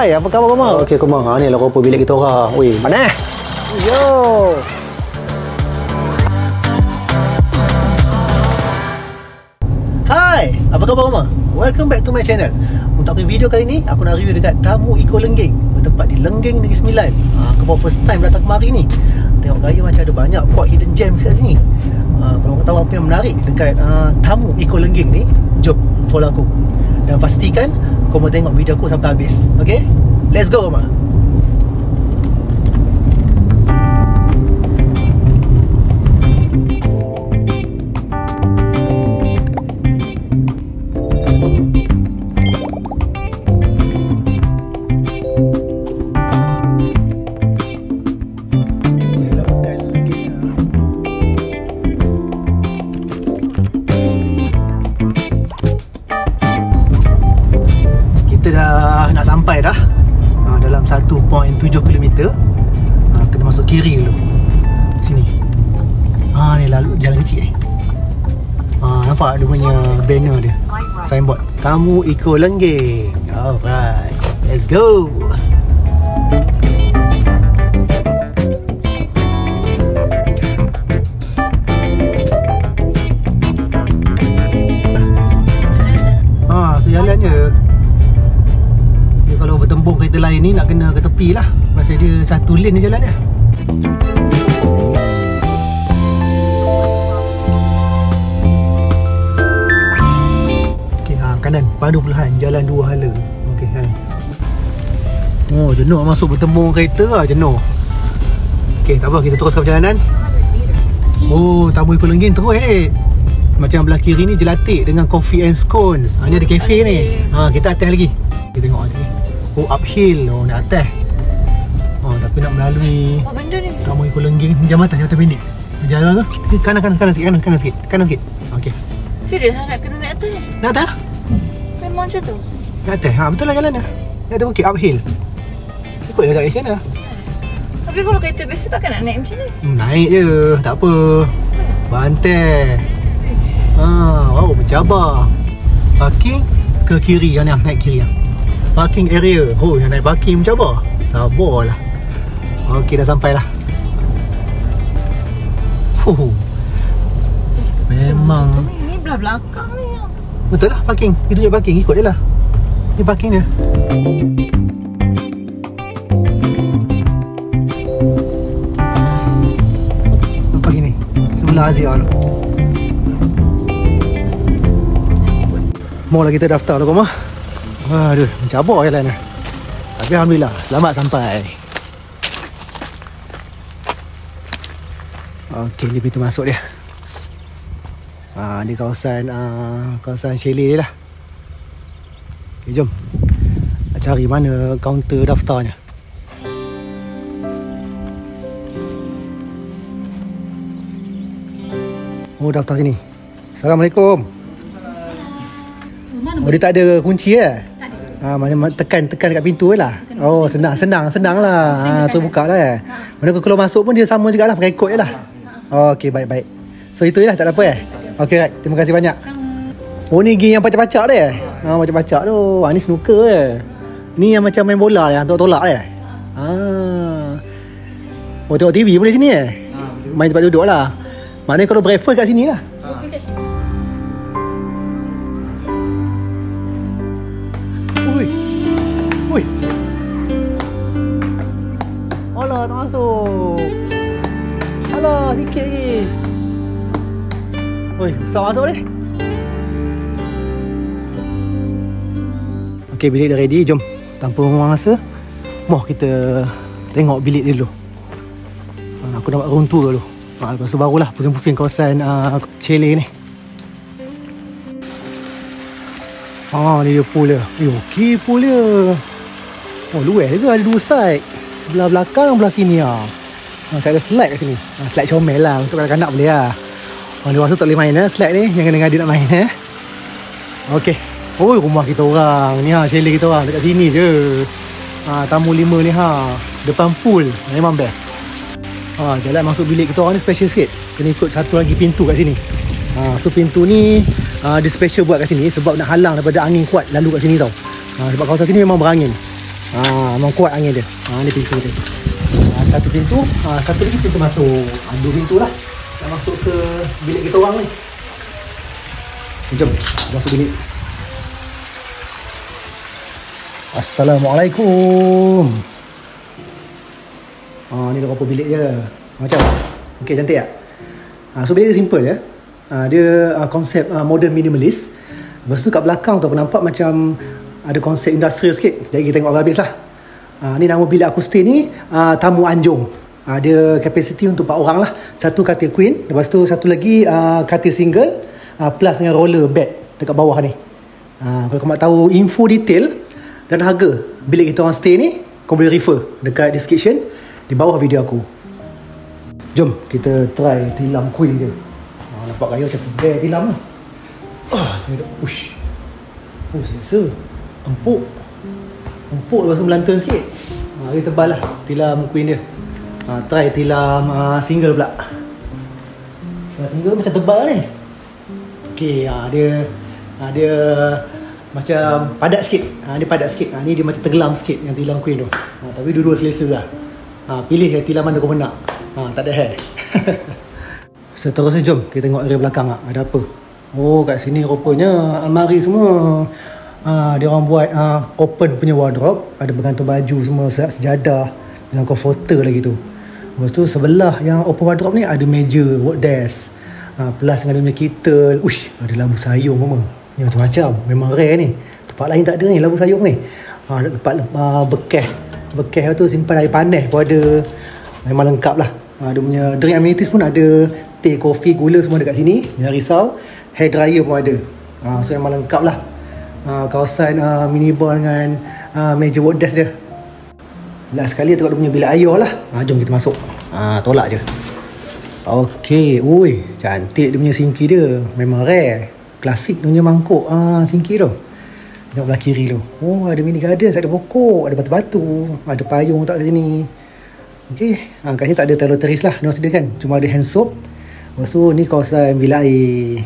Hai, apa khabar Komang? Okey Komang, ni lah rupa bilik kita orang. Weh, Mana? Yo. Hai, apa khabar Komang? Welcome back to my channel. Untuk video kali ni, aku nak review dekat Tamu Eco Lenggeng, bertempat di Lenggeng Negeri Sembilan. Aku baru first time datang kemari ni. Tengok gaya macam ada banyak spot hidden gem kat sini. Kalau kau tahu apa yang menarik dekat Tamu Eco Lenggeng ni, jom follow aku. Dan pastikan kau mau tengok video aku sampai habis. Okay? Let's go Komang. Dah nak sampai dah dalam 1.7 km. Kena masuk kiri dulu sini. Ni lalu jalan kecil nampak dia punya banner dia, signboard Tamu Eco Lenggeng. Alright, let's go. Jalan je. Kalau bertembung kereta lain ni nak kena ke tepi lah, pasal dia satu lane ni jalan dia. Okey, kanan padu perlahan, jalan dua hala. Okey, kan. Oh, jenuh masuk bertembung kereta lah, jenuh. Okey, tak apa, kita teruskan perjalanan. Oh, Tamu Eco Lenggeng terus ni. Macam belah kiri ni Jelatik dengan Coffee and Scones. Ni ada kafe ni. Kita atas lagi. Kita tengok ni. Oh, uphill. Oh, nak atas. Tapi nak melalui benda ni? Tamu Eco Lenggeng. Jam atas pendek. Jalan tu kanan sikit. Okey. Serius nak kena naik atas ni? Nak atas? Memang macam tu? Nak atas? Betul lah jalan dia. Dia ada bukit uphill. Ikut je direction dah. Tapi kalau kereta biasa takkan nak naik macam ni? Naik je, tak apa. Bantai. Wow, mencabar. Parking ke kiri yang naik kiri yang. Parking area. Oh, yang naik parking mencabar. Sabarlah. Okey, dah sampai lah. Memang Ni belah belakang ni. betul lah parking. Itu je parking, ikut je lah. Ni parking dia. Apa gini? Sebelah Azia tu. Mula kita daftar tu Komang. Aduh, mencabar jalan ni. Tapi Alhamdulillah, selamat sampai. Okey, ni pintu masuk dia. Ni kawasan chalet dia lah. Okay, jom. Nak cari mana kaunter daftarnya. Oh, daftar sini. Assalamualaikum. Oh, dia tak ada kunci macam tekan dekat pintu je lah. Oh, senang lah. Tu buka lah Mana kau keluar masuk pun dia sama jugalah, pakai kod je lah. Okey, baik. So itu je lah, tak ada apa Okey, right. Terima kasih banyak. Oh, ni game yang pacak-pacak dia. Pacak-pacak tu. Ni snooker Ni yang macam main bola yang tolak dia. Oh, tengok TV boleh sini main tempat duduk lah. Maknanya kalau breakfast kat sini lah. Ui. Alah, tak masuk. Alah, sikit lagi. Ui, besar masuk ni. Okey, bilik dah ready. Jom, tanpa membuang masa, kita tengok bilik dia dulu. Aku nak buat room tour dulu. Lepas tu barulah pusing-pusing kawasan chalet ni. Ni dia pool dia. Okey pool dia. Oh, luar juga, ada dua side. Belah belakang, belah sini saya ada slide kat sini. Slide comel lah, untuk kanak-kanak boleh lah. Orang dewasa tak boleh main slide ni. Yang kena adik nak main Okey. Oh, rumah kita orang ni chalet kita orang dekat sini je. Tamu 5 ni depan pool. Memang best. Jalan masuk bilik kita orang ni special sikit. Kena ikut satu lagi pintu kat sini. So pintu ni dia special buat kat sini sebab nak halang daripada angin kuat lalu kat sini tau. Sebab kawasan sini memang berangin. Memang kuat angin dia. Ni pintu dia. Satu pintu, satu lagi pintu masuk. Dua pintu lah nak masuk ke bilik kita orang ni. Jom, masuk bilik. Assalamualaikum. Ni dah berapa bilik je. Macam okey, cantik tak? So bilik dia simple ya. Dia konsep modern minimalist. Lepas tu kat belakang tu aku nampak macam ada konsep industrial sikit. Jadi kita tengok habis lah. Ni nama bilik aku stay ni, tamu anjung. Dia kapasiti untuk 4 orang lah. Satu katil queen, lepas tu satu lagi katil single, plus dengan roller bed dekat bawah ni. Kalau korang tahu info detail dan harga bilik kita orang stay ni, korang boleh refer dekat description di bawah video aku. Jom kita try tilam queen dia. Nampak gaya macam bear tilam ni. Uish. Selesa. Empuk lepas tu melantun sikit. Dia tebal lah tilam queen dia. Try tilam single pula. Single macam tebal ni. Okay, dia macam padat sikit. Dia padat sikit. Ni dia macam tenggelam sikit yang tilam queen tu. Tapi dua-dua selesa lah. Pilih tilam mana kau nak. Tak ada hair. Seterusnya jom kita tengok area belakang. Ada apa? Kat sini rupanya almari semua. Dia orang buat open punya wardrobe. Ada bergantung baju semua, sejadah dengan komforter lagi tu. Lepas tu sebelah yang open wardrobe ni ada meja, work desk, plus dengan dia punya kettle. Uish, ada labu sayur semua. Ni macam-macam. Memang rare ni. Tempat lain tak ada ni labu sayur ni. Ada tempat bekeh tu simpan air panas pun ada. Memang lengkap lah. Dia punya drink amenities pun ada. Teh, kopi, gula semua dekat sini. Jangan risau. Hair dryer pun ada. So memang lengkap lah. Kawasan minibar dengan meja work desk dia. Last sekali tengok dia punya bilik ayah lah. Jom kita masuk. Tolak je. Okey. Ui, cantik dia punya sinki dia. Memang rare. Klasik dia punya mangkuk sinki tu. Tengok belah kiri tu. Ada mini garden, ada pokok, ada batu-batu, ada payung tak kat sini. Okey. Kat sini tak ada toiletries lah. Dia sediakan. Cuma ada hand soap. Lepas tu ni kawasan bilik air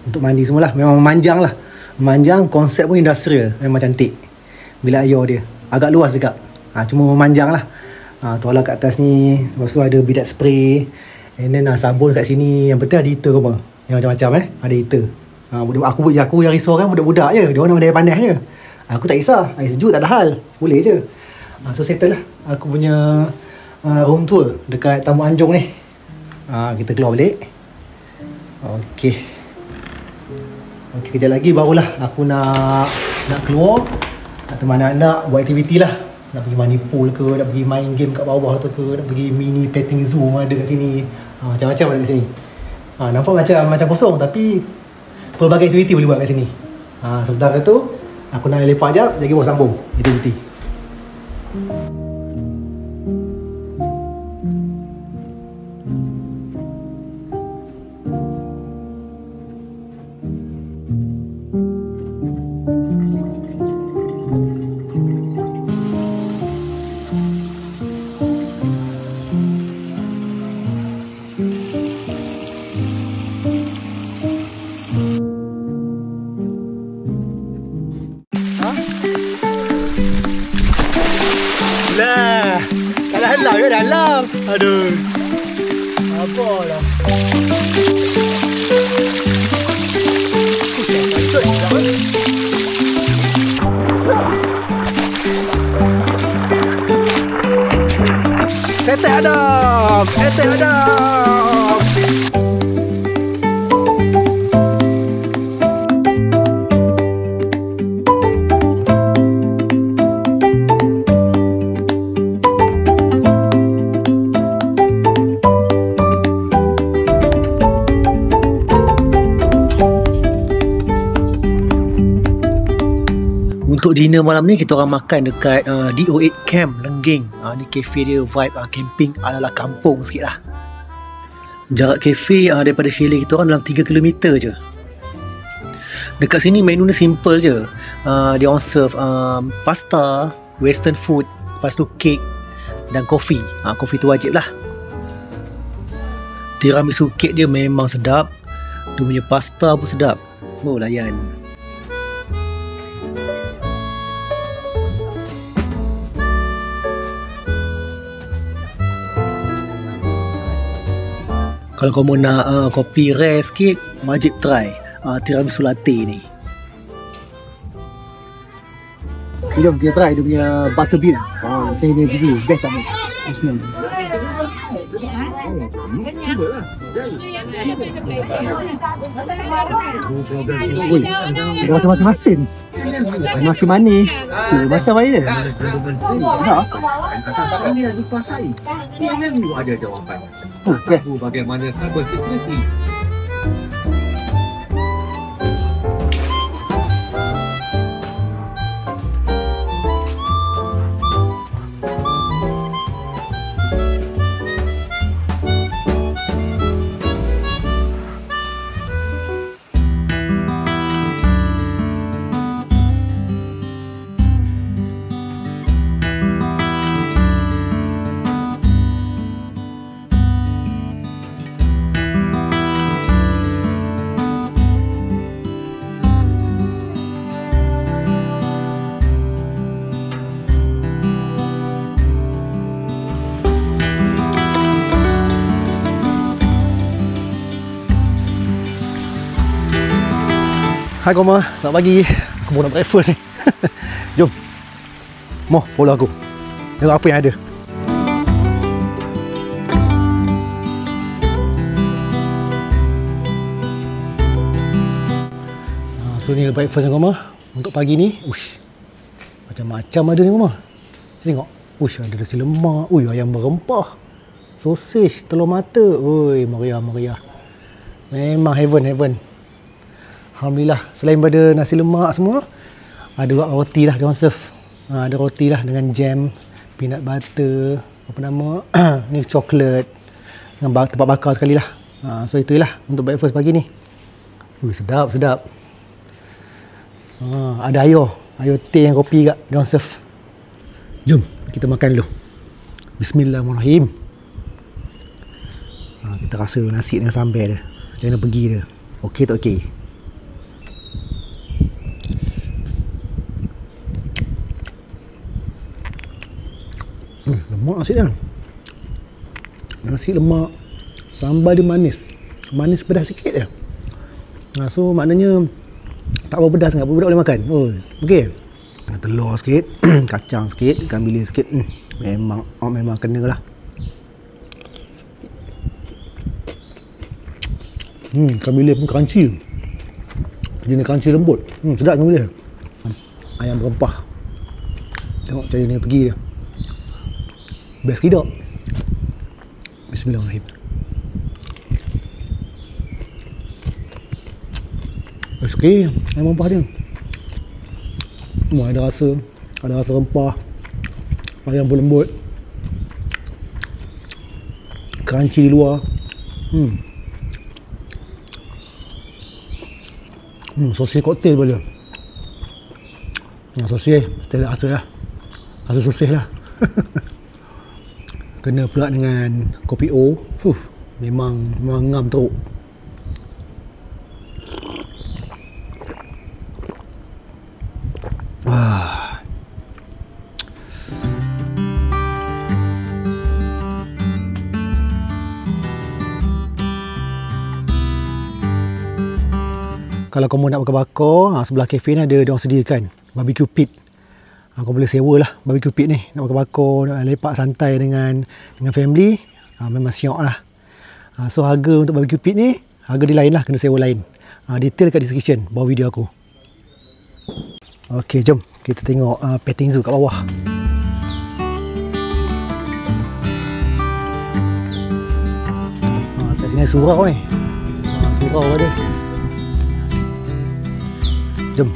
untuk mandi semualah. Memang memanjang lah. Memanjang, konsep pun industrial. Memang cantik bilik air dia. Agak luas juga. Cuma memanjang lah. Toilet kat atas ni. Lepas tu ada bidet spray. And then sabun kat sini. Yang penting ada heater apa. Yang macam-macam Ada heater. Aku yang risau kan budak-budak je. Dia orang ada air panas je. Aku tak kisah. Air sejuk tak ada hal. Boleh je. So settle lah. Aku punya room tour dekat tamu anjung ni. Kita keluar balik. Okey, kejap lagi barulah aku nak keluar. Teman anak-anak buat aktiviti lah. Nak pergi mani pool ke, nak pergi main game kat bawah tu ke, nak pergi mini petting zoo ada kat sini. Macam-macam ada kat sini. Nampak macam kosong tapi pelbagai aktiviti boleh buat kat sini. Sebentar tu aku nak lepak jap, lagi baru sambung aktiviti. Halau je dalam. Aduh. Apalah. Ketek Adam. Untuk dinner malam ni kita orang makan dekat DO8 Camp Lengging. Ni kafe dia vibe camping ala-ala kampung sikit lah. Jarak kafe daripada chalet kita orang dalam 3 km je. Dekat sini menu ni simple je. Dia orang serve pasta, western food, lepas tu kek dan kopi. Kopi tu wajib lah. Tiramisu kek dia memang sedap. Dia punya pasta pun sedap. Layan. Kalau kamu nak kopi rare sikit, wajib try tiramisu latte ni. Jom kita try dia punya butterbeer. Kita ni dulu best tak ni. Bismillah. Oi, dia rasa macam masin. Masih manis. Macam air. Tak? Ini yang dikuasai. Dia memang ada jawapan. Best. Bagaimana cyber security. Hai Koma, selamat pagi. Aku mau nak breakfast ni. Jom. Moh, follow aku. Tengok apa yang ada. So ni breakfast ni Koma. Untuk pagi ni, uish. Macam-macam ada ni Koma. Tengok. Uish, ada nasi lemak. Ui, ayam berempah. Sosis, telur mata. Ui, meriah-meriah. Memang heaven. Alhamdulillah, selain pada nasi lemak semua, ada roti lah diorang serve. Ada roti lah dengan jam, peanut butter, apa nama, ni coklat dengan tempat bakar sekali lah. So itulah untuk breakfast pagi ni. Sedap. Ada air teh yang kopi kat diorang serve. Jom kita makan dulu. Bismillahirrahmanirrahim. Kita rasa nasi dengan sambal dia. Macam mana pergi dia. Okey tak okey? Lemak nasi dia. Nasi lemak. Sambal dia manis. Manis pedas sikit je. So maknanya tak berapa pedas sangat. Budak boleh makan. Okey. Dengan telur sikit, kacang sikit, ikan bilis sikit. Memang kena lah. Ikan bilis pun crunchy. Jenis crunchy lembut. Sedap ikan bilis. Ayam berempah. Tengok macam ni pergi dia. Best kidak. Bismillahirrahmanirrahim. Best okey. Ayam rempah dia. Ada rasa rempah. Ayam pun lembut. Crunchy di luar. Sosis koktel pun dia. Sosis mesti ada rasa lah. Rasa sosis lah. Kena pula dengan kopi O. Memang ngam teruk. Kalau kamu nak bakar-bakar, sebelah kafe ni ada diorang sediakan barbecue pit. Kau boleh sewa lah barbecue pit ni. Nak bakar-bakar, nak lepak santai dengan family, memang siap lah. So harga untuk barbecue pit ni, harga dia lain lah, kena sewa lain. Detail kat description bawah video aku. Ok, jom kita tengok petting zoo kat bawah. Kat sini surau ni. Surau ada. Jom.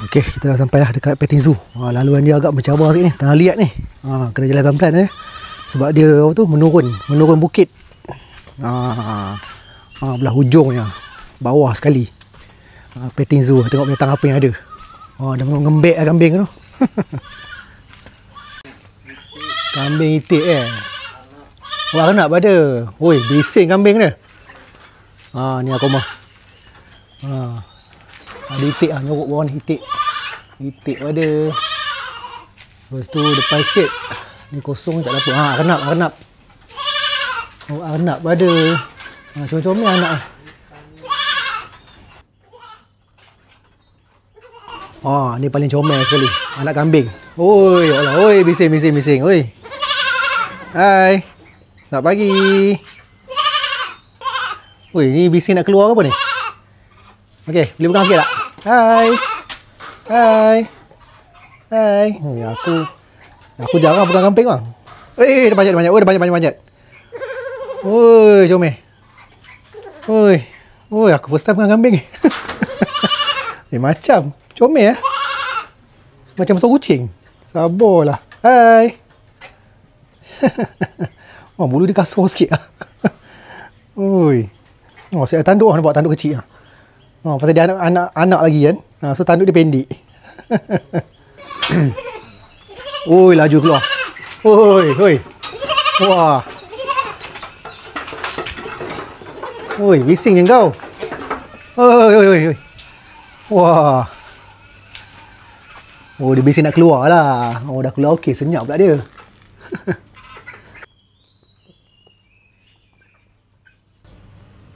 Okey, kita dah sampai lah dekat petting zoo. Laluan dia agak mencabar sikit ni, tengah liat ni. Kena jalan pelan-pelan sebab dia menurun bukit. Belah hujungnya, bawah sekali. Petting zoo, tengok binatang apa yang ada. Dah mengembek lah kambing tu. Kambing itik Wah, nak pada. Oi, bising kambing dia. Ni aku mah. Ada itik nyorok bawah ni itik. Itik pada. Lepas tu depan sikit. Ni kosong tak ada apa. Arnab. Oh, arnab ada. Comel-comel anak. Ni paling comel sekali. Anak kambing. Oi, bising. Oi. Hai. Selamat pagi. Oi, ni bising nak keluar ke apa ni? Okey, boleh pegang sikit tak? Hai. Aku jarang pegang kambing bang. Dah panjat. Dah panjat. Oi, comel. Oi, aku first time pegang kambing ni. Macam comel macam besar kucing. Sabarlah. Hai. Bulu dia kasar sikit. Oi. Saya tanduk nampak tanduk kecil. Pasal dia anak lagi kan. So tanduk dia pendek. Oi, laju keluar. Oi. Wah. Oi, bising je kau. Oi. Wah. Dia bising nak keluar lah. Dah keluar okey, senyap pula dia.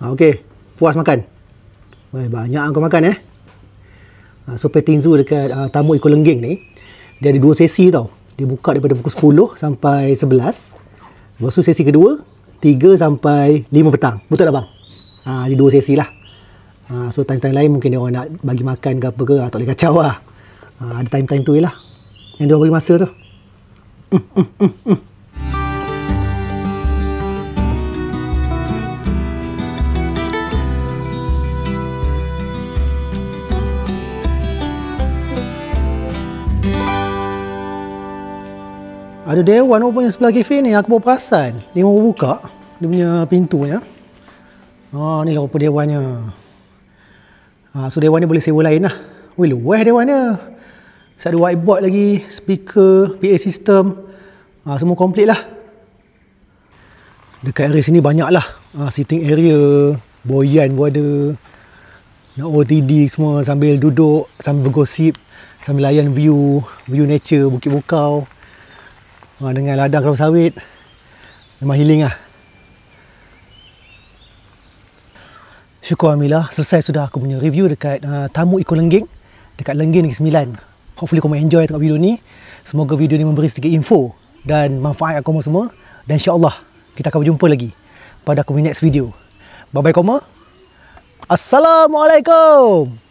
Okey, puas makan. Banyak kau makan So petting zoo dekat Tamu Iko Lenggeng ni, dia ada 2 sesi tau. Dia buka daripada pukul 10 sampai 11. Lepas tu sesi kedua 3 sampai 5 petang. Betul tak bang? Jadi 2 sesi lah. So time-time lain mungkin dia orang nak bagi makan ke apa ke, tak boleh kacau lah. Ada time-time tu je lah yang dia orang bagi masa tu. Ada dewan punya sebelah kafe ni, aku baru perasan. Dia baru buka dia punya pintunya. Ni lah rupa dewannya. So dewan ni boleh sewa lain lah. Luas dewannya. Ada whiteboard lagi, speaker, PA system. Semua komplit lah. Dekat area sini banyak lah. Sitting area, boyan pun ada. Nak OTD semua sambil duduk, sambil bergosip, sambil layan view nature Bukit Bukau. Dengan ladang kelapa sawit. Memang healing lah. Syukur Alhamdulillah, selesai sudah aku punya review dekat Tamu Iko Lenggeng, dekat Lenggeng Negeri Sembilan. Hopefully korang enjoy tengok video ni. Semoga video ni memberi sedikit info dan manfaat kat korang semua. Dan insyaAllah kita akan berjumpa lagi pada aku punya next video. Bye bye korang. Assalamualaikum.